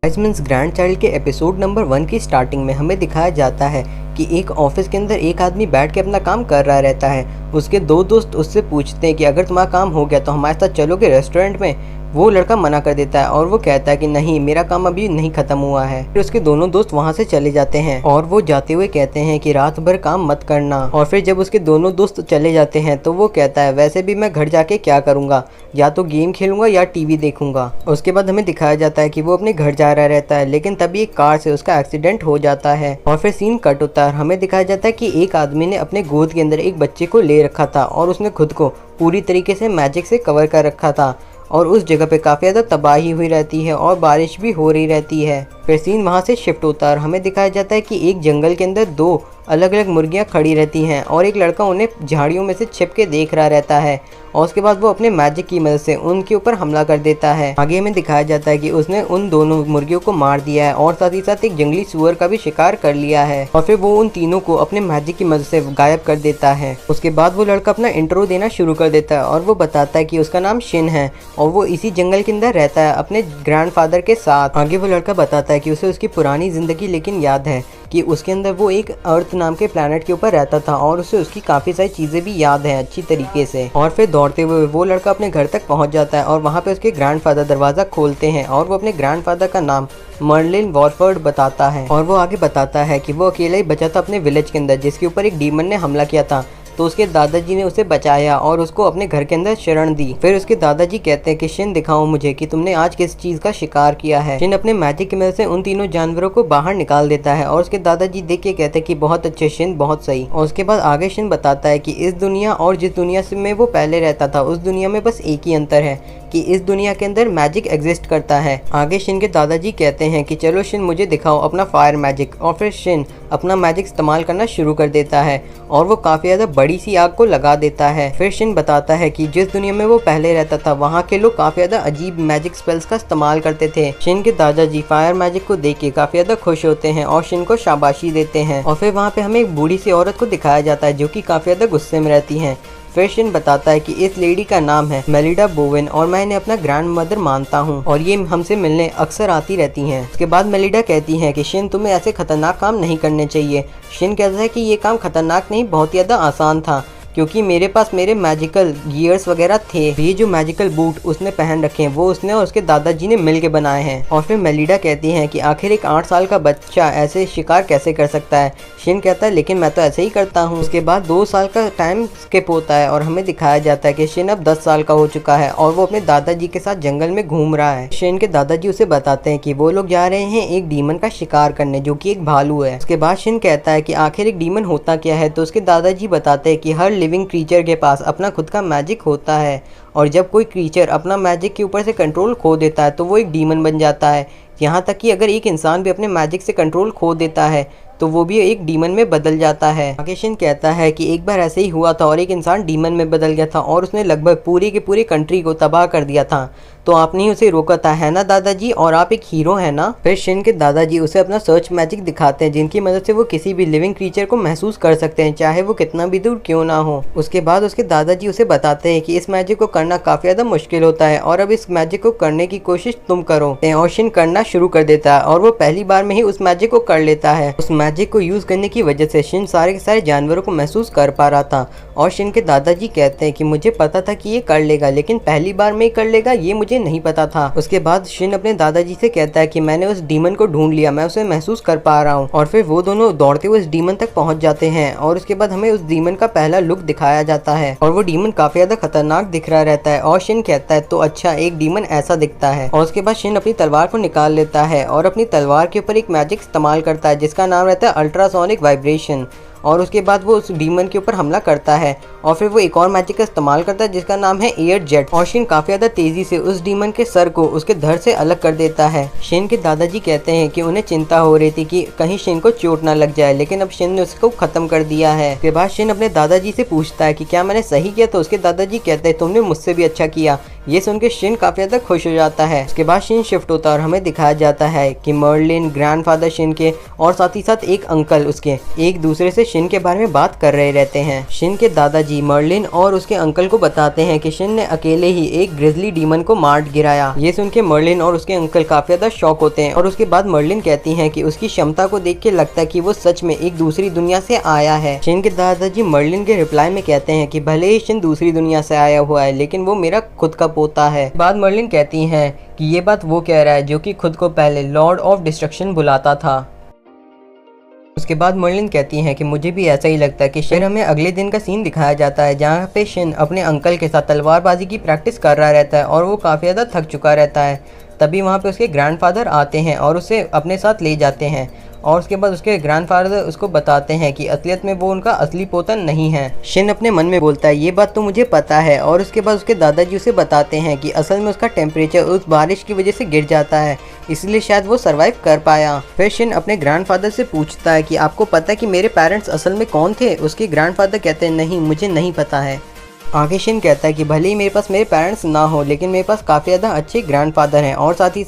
वाइसमैन्स grand child के episode number 1 की starting में हमें दिखाया जाता है कि एक ऑफिस के अंदर एक आदमी बैठ के अपना काम कर रहा रहता है। उसके दो दोस्त उससे पूछते हैं कि अगर तुम्हारा काम हो गया तो हमारे साथ चलोगे रेस्टोरेंट में। वो लड़का मना कर देता है और वो कहता है कि नहीं, मेरा काम अभी नहीं खत्म हुआ है। फिर उसके दोनों दोस्त वहाँ से चले जाते हैं और वो जाते हुए कहते हैं कि रात भर काम मत करना। और फिर जब उसके दोनों दोस्त चले जाते हैं तो वो कहता है वैसे भी मैं घर जाके क्या करूँगा, या तो गेम खेलूंगा या टीवी देखूंगा। उसके बाद हमें दिखाया जाता है कि वो अपने घर जा रहा रहता है, लेकिन तभी एक कार से उसका एक्सीडेंट हो जाता है। और फिर सीन कट होता है। हमें दिखाया जाता है कि एक आदमी ने अपने गोद के अंदर एक बच्चे को ले रखा था और उसने खुद को पूरी तरीके से मैजिक से कवर कर रखा था और उस जगह पे काफ़ी ज़्यादा तबाही हुई रहती है और बारिश भी हो रही रहती है। फिर सीन वहाँ से शिफ्ट होता है और हमें दिखाया जाता है कि एक जंगल के अंदर दो अलग अलग मुर्गियाँ खड़ी रहती हैं और एक लड़का उन्हें झाड़ियों में से छिप के देख रहा रहता है और उसके बाद वो अपने मैजिक की मदद से उनके ऊपर हमला कर देता है। आगे हमें दिखाया जाता है कि उसने उन दोनों मुर्गियों को मार दिया है और साथ ही साथ एक जंगली सूअर का भी शिकार कर लिया है और फिर वो उन तीनों को अपने मैजिक की मदद से गायब कर देता है। उसके बाद वो लड़का अपना इंट्रो देना शुरू कर देता है और वो बताता है कि उसका नाम शिन है और वो इसी जंगल के अंदर रहता है अपने ग्रैंडफादर के साथ। आगे वो लड़का बताता है कि उसे उसकी पुरानी जिंदगी लेकिन याद है कि उसके अंदर वो एक अर्थ नाम के प्लैनेट के ऊपर रहता था और उसे उसकी काफ़ी सारी चीज़ें भी याद हैं अच्छी तरीके से। और फिर दौड़ते हुए वो लड़का अपने घर तक पहुंच जाता है और वहाँ पे उसके ग्रैंडफादर दरवाज़ा खोलते हैं और वो अपने ग्रैंडफादर का नाम मर्लिन वॉरफर्ड बताता है। और वो आगे बताता है कि वो अकेला ही बचा था अपने विलेज के अंदर जिसके ऊपर एक डीमन ने हमला किया था, तो उसके दादाजी ने उसे बचाया और उसको अपने घर के अंदर शरण दी। फिर उसके दादाजी कहते हैं कि शिन, दिखाओ मुझे कि तुमने आज किस चीज का शिकार किया है। शिन अपने मैजिक की मदद से उन तीनों जानवरों को बाहर निकाल देता है और उसके दादाजी देख के कहते हैं कि बहुत अच्छे शिन, बहुत सही। और उसके बाद आगे शिन बताता है कि इस दुनिया और जिस दुनिया से में वो पहले रहता था उस दुनिया में बस एक ही अंतर है कि इस दुनिया के अंदर मैजिक एग्जिस्ट करता है। आगे शिन के दादाजी कहते हैं कि चलो शिन, मुझे दिखाओ अपना फायर मैजिक। और फिर शिन अपना मैजिक इस्तेमाल करना शुरू कर देता है और वो काफ़ी ज़्यादा बड़ी सी आग को लगा देता है। फिर शिन बताता है कि जिस दुनिया में वो पहले रहता था वहाँ के लोग काफ़ी ज़्यादा अजीब मैजिक स्पेल्स का इस्तेमाल करते थे। शिन के दादाजी फायर मैजिक को देख के काफ़ी ज़्यादा खुश होते हैं और शिन को शाबाशी देते हैं। और फिर वहाँ पे हमें एक बूढ़ी सी औरत को दिखाया जाता है जो कि काफ़ी ज़्यादा गुस्से में रहती है। फिर शिन बताता है कि इस लेडी का नाम है मेलिडा बोवेन और मैं इन्हें अपना ग्रैंड मदर मानता हूँ और ये हमसे मिलने अक्सर आती रहती हैं। उसके बाद मेलिडा कहती है कि शिन, तुम्हें ऐसे खतरनाक काम नहीं करने चाहिए। शिन कहता है कि ये काम खतरनाक नहीं, बहुत ज़्यादा आसान था क्योंकि मेरे पास मेरे मैजिकल गियर्स वगैरह थे। ये जो मैजिकल बूट उसने पहन रखे हैं वो उसने और उसके दादाजी ने मिल के बनाए हैं। और फिर मेलिडा कहती हैं कि आखिर एक 8 साल का बच्चा ऐसे शिकार कैसे कर सकता है। शिन कहता है लेकिन मैं तो ऐसे ही करता हूँ। उसके बाद 2 साल का टाइम स्किप होता है और हमें दिखाया जाता है कि शिन अब 10 साल का हो चुका है और वो अपने दादाजी के साथ जंगल में घूम रहा है। शिन के दादाजी उसे बताते हैं कि वो लोग जा रहे हैं एक डीमन का शिकार करने जो कि एक भालू है। उसके बाद शिन कहता है कि आखिर एक डीमन होता क्या है, तो उसके दादाजी बताते हैं कि हर लिविंग क्रीचर के पास अपना खुद का मैजिक होता है और जब कोई क्रीचर अपना मैजिक के ऊपर से कंट्रोल खो देता है तो वो एक डीमन बन जाता है। यहाँ तक कि अगर एक इंसान भी अपने मैजिक से कंट्रोल खो देता है तो वो भी एक डीमन में बदल जाता है। आगे शिन कहता है कि एक बार ऐसे ही हुआ था और एक इंसान डीमन में बदल गया था और उसने लगभग पूरी की पूरी कंट्री को तबाह कर दिया था, तो आपने ही उसे रोका था, है ना दादाजी, और आप एक हीरो है ना। फिर शिन के दादाजी उसे अपना सर्च मैजिक दिखाते हैं जिनकी मदद से वो किसी भी लिविंग क्रीचर को महसूस कर सकते हैं, चाहे वो कितना भी दूर क्यों ना हो। उसके बाद उसके दादाजी उसे बताते हैं कि इस मैजिक को करना काफ़ी ज़्यादा मुश्किल होता है और अब इस मैजिक को करने की कोशिश तुम करो। और शिन करना शुरू कर देता है और वो पहली बार में ही उस मैजिक को कर लेता है। उस मैजिक को यूज़ करने की वजह से शिन सारे के सारे जानवरों को महसूस कर पा रहा था और शिन के दादाजी कहते हैं कि मुझे पता था कि ये कर लेगा, लेकिन पहली बार में ही कर लेगा ये मुझे नहीं पता था। उसके बाद शिन अपने दादाजी से कहता है कि मैंने उस डीमन को ढूंढ लिया, मैं उसे महसूस कर पा रहा हूँ। और फिर वो दोनों दौड़ते हुए उस डीमन तक पहुंच जाते हैं और उसके बाद हमें उस डीमन का पहला लुक दिखाया जाता है और वो डीमन काफी ज्यादा खतरनाक दिख रहा रहता है। और शिन कहता है तो अच्छा, एक डीमन ऐसा दिखता है। और उसके बाद शिन अपनी तलवार को निकाल लेता है और अपनी तलवार के ऊपर एक मैजिक इस्तेमाल करता है जिसका नाम रहता है अल्ट्रासोनिक वाइब्रेशन। और उसके बाद वो उस डीमन के ऊपर हमला करता है और फिर वो एक और मैजिक का इस्तेमाल करता है जिसका नाम है एयर जेट। और शिन काफ़ी ज़्यादा तेज़ी से उस डीमन के सर को उसके धड़ से अलग कर देता है। शिन के दादाजी कहते हैं कि उन्हें चिंता हो रही थी कि कहीं शिन को चोट ना लग जाए, लेकिन अब शिन ने उसको ख़त्म कर दिया है। उसके बाद शिन अपने दादाजी से पूछता है कि क्या मैंने सही किया, तो उसके दादाजी कहते हैं तुमने मुझसे भी अच्छा किया ये सुन के शिन काफी ज्यादा खुश हो जाता है। उसके बाद शिन शिफ्ट होता है और हमें दिखाया जाता है कि मर्लिन, ग्रैंडफादर शिन के और साथ ही साथ एक अंकल उसके एक दूसरे से शिन के बारे में बात कर रहे रहते हैं। शिन के दादाजी मर्लिन और उसके अंकल को बताते हैं कि शिन ने अकेले ही एक ग्रिजली डीमन को मार गिराया। ये सुन के मर्लिन और उसके अंकल काफी ज्यादा शॉक होते हैं और उसके बाद मर्लिन कहती हैं कि उसकी क्षमता को देख के लगता है कि वो सच में एक दूसरी दुनिया से आया है। शिन के दादाजी मर्लिन के रिप्लाई में कहते हैं कि भले ही शिन दूसरी दुनिया से आया हुआ है लेकिन वो मेरा खुद का पोता है। बाद मर्लिन कहती हैं कि ये बात वो कह रहा है जो कि खुद को पहले लॉर्ड ऑफ डिस्ट्रक्शन बुलाता था। उसके बाद मर्लिन कहती हैं कि मुझे भी ऐसा ही लगता है कि फिर हमें अगले दिन का सीन दिखाया जाता है जहाँ पे शिन अपने अंकल के साथ तलवारबाजी की प्रैक्टिस कर रहा रहता है और वो काफ़ी ज़्यादा थक चुका रहता है। तभी वहाँ पे उसके ग्रैंडफादर आते हैं और उसे अपने साथ ले जाते हैं और उसके बाद उसके ग्रैंडफादर उसको बताते हैं कि असलियत में वो उनका असली पोता नहीं है। शिन अपने मन में बोलता है ये बात तो मुझे पता है और उसके बाद उसके दादाजी उसे बताते हैं कि असल में उसका टेम्परेचर उस बारिश की वजह से गिर जाता है, इसलिए शायद वो सरवाइव कर पाया। फिर शिन अपने ग्रैंडफादर से पूछता है कि आपको पता है कि मेरे पेरेंट्स असल में कौन थे? उसके ग्रैंडफादर कहते हैं नहीं, मुझे नहीं पता है। आगे शिन कहता है कि भले ही मेरे पास मेरे पेरेंट्स ना हो लेकिन मेरे पास काफ़ी ज़्यादा अच्छे ग्रैंडफादर हैं और साथ ही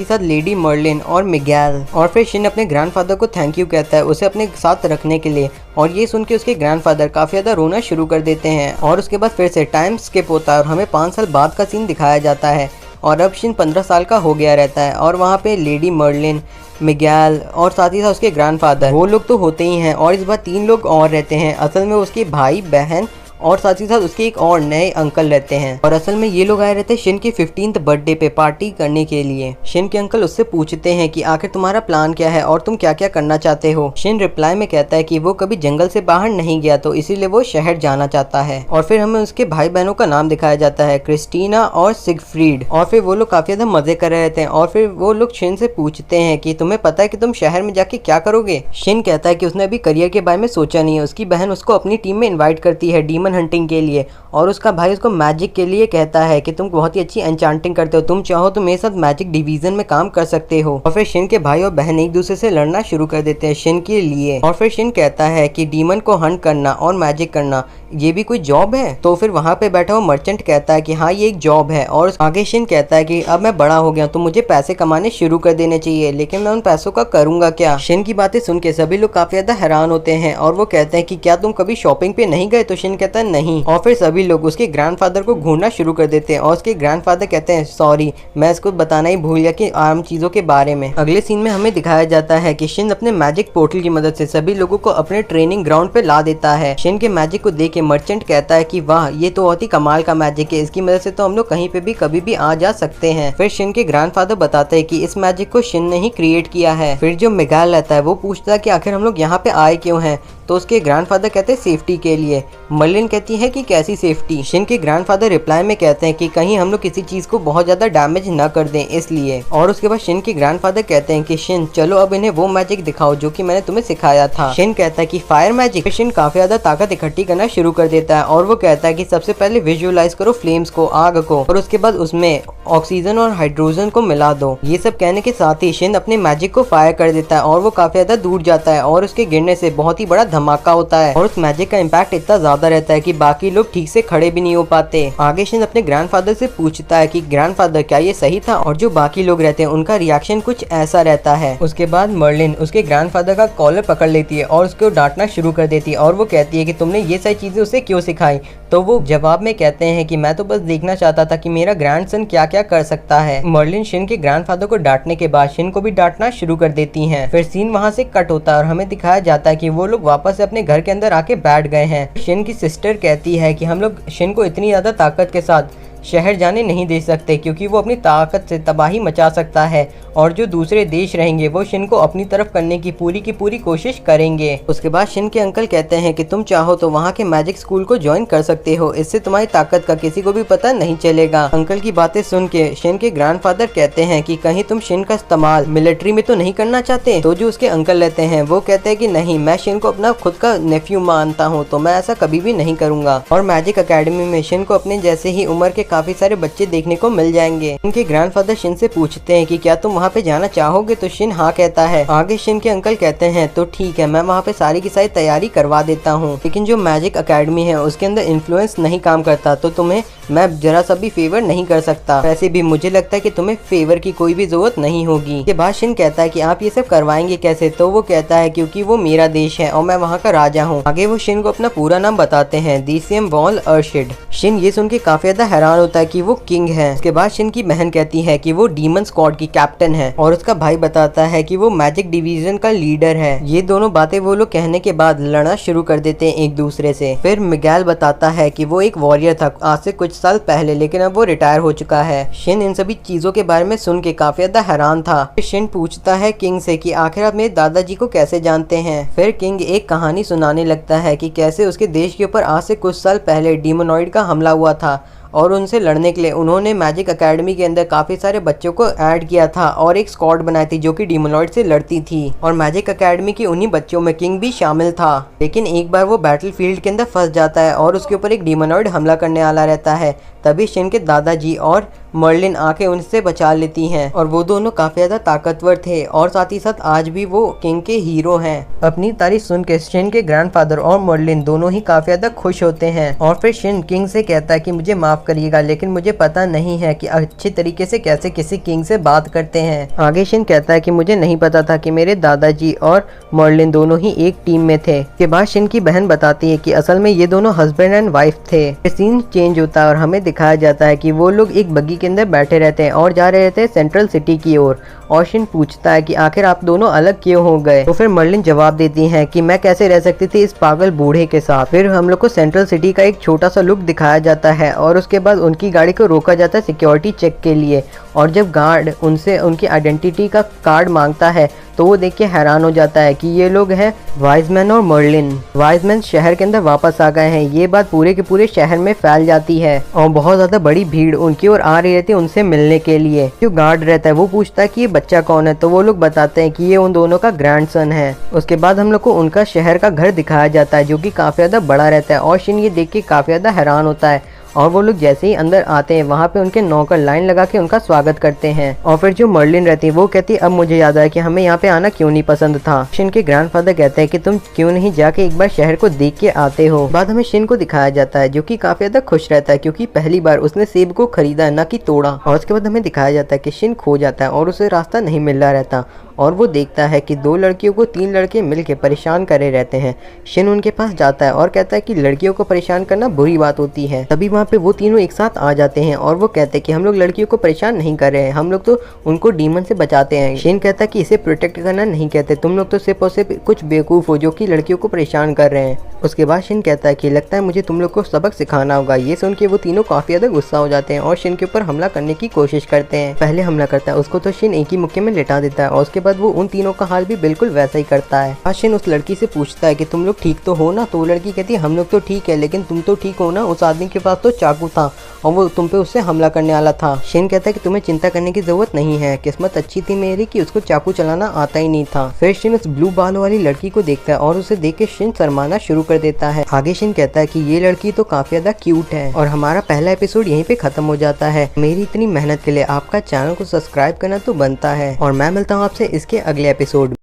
साथ लेडी मर्लिन और मिगेल। और फिर शिन अपने ग्रैंडफादर को थैंक यू कहता है उसे अपने साथ रखने के लिए और ये सुन के उसके ग्रैंडफादर काफ़ी ज़्यादा रोना शुरू कर देते हैं। और उसके बाद फिर से टाइम स्किप होता है और हमें 5 साल बाद का सीन दिखाया जाता है और अब शिन 15 साल का हो गया रहता है और वहाँ पे लेडी मर्लिन, मिगेल और साथ ही साथ उसके ग्रैंडफादर वो लोग तो होते ही हैं और इस बार 3 लोग और रहते हैं। असल में उसके भाई बहन और साथ ही साथ उसके एक और नए अंकल रहते हैं और असल में ये लोग आए रहते हैं शिन के 15th बर्थडे पे पार्टी करने के लिए। शिन के अंकल उससे पूछते हैं कि आखिर तुम्हारा प्लान क्या है और तुम क्या क्या करना चाहते हो। शिन रिप्लाई में कहता है कि वो कभी जंगल से बाहर नहीं गया तो इसीलिए वो शहर जाना चाहता है। और फिर हमें उसके भाई बहनों का नाम दिखाया जाता है, क्रिस्टीना और सिगफ्रीड। और फिर वो लोग काफी ज्यादा मजे कर रहे रहते हैं और फिर वो लोग शिन से पूछते हैं कि तुम्हें पता है कि तुम शहर में जाके क्या करोगे। शिन कहता है कि उसने अभी करियर के बारे में सोचा नहीं है। उसकी बहन उसको अपनी टीम में इन्वाइट करती है डीमन हंटिंग के लिए और उसका भाई उसको मैजिक के लिए कहता है कि तुम बहुत ही अच्छी एन्चांटिंग करते हो, तुम चाहो तो मेरे साथ मैजिक डिवीजन में काम कर सकते हो। और फिर शिन के भाई और बहन एक दूसरे से लड़ना शुरू कर देते हैं शिन के लिए। और फिर शिन कहता है कि डीमन को हंट करना और मैजिक करना ये भी कोई जॉब है। तो फिर वहाँ पे बैठा हुआ मर्चेंट कहता है कि हाँ ये एक जॉब है। और आगे शिन कहता है कि अब मैं बड़ा हो गया तो मुझे पैसे कमाने शुरू कर देने चाहिए, लेकिन मैं उन पैसों का करूंगा क्या। शिन की बातें सुन के सभी लोग काफी ज्यादा हैरान होते हैं और वो कहते हैं कि क्या तुम कभी शॉपिंग पे नहीं गए। तो शिन कहता है नहीं। और फिर सभी लोग उसके ग्रैंडफादर को घूरना शुरू कर देते हैं और उसके ग्रैंडफादर कहते हैं सॉरी, मैं इसको बताना ही भूल गया कि आम चीजों के बारे में। अगले सीन में हमें दिखाया जाता है कि शिन अपने मैजिक पोर्टल की मदद से सभी लोगों को अपने ट्रेनिंग ग्राउंड पे ला देता है। शिन के मैजिक को देख के मर्चेंट कहता है कि वाह ये तो बहुत ही कमाल का मैजिक है, इसकी मदद से तो हम लोग कहीं पे भी कभी भी आ जा सकते हैं। फिर शिन के ग्रैंडफादर बताते हैं कि इस मैजिक को शिन ने ही क्रिएट किया है। फिर जो मिगेल रहता है वो पूछता है कि आखिर हम लोग यहाँ पे आए क्यों हैं। तो उसके ग्रैंडफादर कहते हैं सेफ्टी के लिए। मर्लिन कहती है कि कैसी सेफ्टी। शिन के ग्रैंडफादर रिप्लाई में कहते हैं कि कहीं हम लोग किसी चीज को बहुत ज्यादा डैमेज न कर दें इसलिए। और उसके बाद शिन के ग्रैंडफादर कहते हैं कि शिन चलो अब इन्हें वो मैजिक दिखाओ जो कि मैंने तुम्हें सिखाया था। शिन कहता है कि फायर मैजिक। शिन काफी ज्यादा ताकत इकट्ठी करना शुरू कर देता है और वो कहता है कि सबसे पहले विजुअलाइज करो फ्लेम्स को, आग को, और उसके बाद उसमें ऑक्सीजन और हाइड्रोजन को मिला दो। ये सब कहने के साथ ही शिन अपने मैजिक को फायर कर देता है और वो काफी ज्यादा दूर जाता है और उसके गिरने से बहुत ही बड़ा धमाका होता है और उस मैजिक का इम्पैक्ट इतना ज्यादा रहता है कि बाकी लोग ठीक से खड़े भी नहीं हो पाते। आगे शिन अपने ग्रैंडफादर से पूछता है कि ग्रैंडफादर क्या ये सही था, और जो बाकी लोग रहते हैं उनका रिएक्शन कुछ ऐसा रहता है। उसके बाद मर्लिन उसके ग्रैंडफादर का कॉलर पकड़ लेती है और उसको डांटना शुरू कर देती है और वो कहती है कि तुमने ये सारी चीजें उसे क्यों सिखाई। तो वो जवाब में कहते हैं कि मैं तो बस देखना चाहता था कि मेरा ग्रैंडसन क्या क्या कर सकता है। मर्लिन शिन के ग्रैंडफादर को डांटने के बाद शिन को भी डांटना शुरू कर देती हैं। फिर सीन वहाँ से कट होता है और हमें दिखाया जाता है कि वो लोग वापस से अपने घर के अंदर आके बैठ गए हैं। शिन की सिस्टर कहती है कि हम लोग शिन को इतनी ज्यादा ताकत के साथ शहर जाने नहीं दे सकते क्योंकि वो अपनी ताकत से तबाही मचा सकता है और जो दूसरे देश रहेंगे वो शिन को अपनी तरफ करने की पूरी कोशिश करेंगे। उसके बाद शिन के अंकल कहते हैं कि तुम चाहो तो वहाँ के मैजिक स्कूल को ज्वाइन कर सकते हो, इससे तुम्हारी ताकत का किसी को भी पता नहीं चलेगा। अंकल की बातें सुन के शिन के ग्रैंडफादर कहते हैं कि कहीं तुम शिन का इस्तेमाल मिलिट्री में तो नहीं करना चाहते। तो जो उसके अंकल रहते हैं वो कहते हैं कि नहीं, मैं शिन को अपना खुद का नेफ्यू मानता हूँ तो मैं ऐसा कभी भी नहीं करूंगा। और मैजिक अकेडमी में शिन को अपने जैसे ही उम्र के काफी सारे बच्चे देखने को मिल जाएंगे। उनके ग्रैंडफादर शिन से पूछते हैं कि क्या तुम वहाँ पे जाना चाहोगे, तो शिन हाँ कहता है। आगे शिन के अंकल कहते हैं तो ठीक है, मैं वहाँ पे सारी की सारी तैयारी करवा देता हूँ, लेकिन जो मैजिक अकेडमी है उसके अंदर इन्फ्लुएंस नहीं काम करता, तो तुम्हें मैं जरा सा भी फेवर नहीं कर सकता। वैसे भी मुझे लगता है कि तुम्हें फेवर की कोई भी जरूरत नहीं होगी। इसके बाद शिन कहता है कि आप ये सब करवाएंगे कैसे, तो वो कहता है क्योंकि वो मेरा देश है और मैं वहाँ का राजा हूँ। आगे वो शिन को अपना पूरा नाम बताते हैं, डीसीएम वॉल अर्शिड। शिन ये सुन के काफी ज्यादा हैरान होता है कि वो किंग है। उसके बाद शिन की बहन कहती है कि वो डीमन स्क्वाड की कैप्टन है और उसका भाई बताता है कि वो मैजिक डिवीजन का लीडर है। ये दोनों बातें वो लोग कहने के बाद लड़ना शुरू कर देते हैं एक दूसरे से। फिर मिगेल बताता है कि वो एक वॉरियर था आज से कुछ साल पहले, लेकिन अब वो रिटायर हो चुका है। शिन इन सभी चीजों के बारे में सुन के काफी ज्यादा हैरान था। फिर शिन पूछता है किंग से कि आखिर आप मेरे दादाजी को कैसे जानते हैं। फिर किंग एक कहानी सुनाने लगता है कि कैसे उसके देश के ऊपर आज से कुछ साल पहले डीमोनॉइड का हमला हुआ था और उनसे लड़ने के लिए उन्होंने मैजिक एकेडमी के अंदर काफी सारे बच्चों को ऐड किया था और एक स्क्वाड बनाई थी जो कि डीमोनॉइड से लड़ती थी, और मैजिक एकेडमी की उन्हीं बच्चों में किंग भी शामिल था। लेकिन एक बार वो बैटलफील्ड के अंदर फंस जाता है और उसके ऊपर एक डीमोनॉइड हमला करने वाला रहता है। तभी शिन के दादाजी और मर्लिन आके उनसे बचा लेती हैं और वो दोनों काफी ज्यादा ताकतवर थे और साथ ही साथ आज भी वो किंग के हीरो हैं। अपनी तारीफ सुन के शिन के ग्रैंडफादर और मर्लिन दोनों ही काफी ज्यादा खुश होते हैं और फिर शिन किंग से कहता है कि मुझे माफ करिएगा, लेकिन मुझे पता नहीं है कि अच्छे तरीके से कैसे किसी किंग से बात करते हैं। आगे शिन कहता है कि मुझे नहीं पता था कि मेरे दादाजी और मर्लिन दोनों ही एक टीम में थे। के बाद शिन की बहन बताती है कि असल में ये दोनों हस्बैंड एंड वाइफ थे। सीन चेंज होता है और हमें दिखाया जाता है कि वो लोग एक बग्गी के अंदर बैठे रहते हैं और जा रहे थे सेंट्रल सिटी की ओर। और शिन पूछता है कि आखिर आप दोनों अलग क्यों हो गए, तो फिर मर्लिन जवाब देती हैं कि मैं कैसे रह सकती थी इस पागल बूढ़े के साथ। फिर हम लोग को सेंट्रल सिटी का एक छोटा सा लुक दिखाया जाता है और उसके बाद उनकी गाड़ी को रोका जाता है सिक्योरिटी चेक के लिए, और जब गार्ड उनसे उनकी आइडेंटिटी का कार्ड मांगता है तो वो देख के हैरान हो जाता है कि ये लोग हैं वाइजमैन और मर्लिन। वाइजमैन शहर के अंदर वापस आ गए हैं। ये बात पूरे के पूरे शहर में फैल जाती है और बहुत ज्यादा बड़ी भीड़ उनकी ओर आ रही रहती है उनसे मिलने के लिए। जो गार्ड रहता है वो पूछता है कि ये बच्चा कौन है, तो वो लोग बताते हैं कि ये उन दोनों का ग्रैंडसन है। उसके बाद हम लोग को उनका शहर का घर दिखाया जाता है जो कि काफी ज्यादा बड़ा रहता है और शिन ये देख के काफी ज्यादा हैरान होता है। और वो लोग जैसे ही अंदर आते हैं वहाँ पे उनके नौकर लाइन लगा के उनका स्वागत करते हैं। और फिर जो मर्लिन रहती है वो कहती है अब मुझे याद आया कि हमें यहाँ पे आना क्यों नहीं पसंद था। शिन के ग्रैंडफादर कहते हैं कि तुम क्यों नहीं जाके एक बार शहर को देख के आते हो। बाद हमें शिन को दिखाया जाता है जो कि काफी ज्यादा खुश रहता है क्योंकि पहली बार उसने सेब को खरीदा न कि तोड़ा। और उसके बाद हमें दिखाया जाता है कि शिन खो जाता है और उसे रास्ता नहीं मिल रहा रहता और वो देखता है कि दो लड़कियों को तीन लड़के मिलके परेशान करे रहते हैं। शिन उनके पास जाता है और कहता है कि लड़कियों को परेशान करना बुरी बात होती है। तभी वहाँ पे वो तीनों एक साथ आ जाते हैं और वो कहते हैं कि हम लोग लड़कियों को परेशान नहीं कर रहे हैं, हम लोग तो उनको डीमन से बचाते हैं। शिन कहता है कि इसे प्रोटेक्ट करना नहीं कहते, तुम लोग तो सिर्फ और सिर्फ कुछ बेवकूफ़ हो जो कि लड़कियों को परेशान कर रहे हैं। उसके बाद शिन कहता है कि लगता है मुझे तुम लोग को सबक सिखाना होगा। ये सुन के वो तीनों काफी ज्यादा गुस्सा हो जाते हैं और शिन के ऊपर हमला करने की कोशिश करते हैं। पहले हमला करता है उसको तो शिन एक ही मुक्के में लिटा देता है और उसके बाद वो उन तीनों का हाल भी बिल्कुल वैसा ही करता है। आज शिन उस लड़की से पूछता है कि तुम लोग ठीक तो हो ना, तो वो लड़की कहती है हम लोग तो ठीक है, लेकिन तुम तो ठीक हो ना, उस आदमी के पास तो चाकू था और वो तुम पे उससे हमला करने वाला था। शिन कहता है कि तुम्हें चिंता करने की जरूरत नहीं है, किस्मत अच्छी थी मेरी कि उसको चाकू चलाना आता ही नहीं था। फिर शिन उस ब्लू बालों वाली लड़की को देखता है और उसे देख के शिन शर्माना शुरू कर देता है। आगे शिन कहता है कि ये लड़की तो काफी ज्यादा क्यूट है। और हमारा पहला एपिसोड यहीं पे खत्म हो जाता है। मेरी इतनी मेहनत के लिए आपका चैनल को सब्सक्राइब करना तो बनता है और मैं मिलता हूँ आपसे इसके अगले एपिसोड।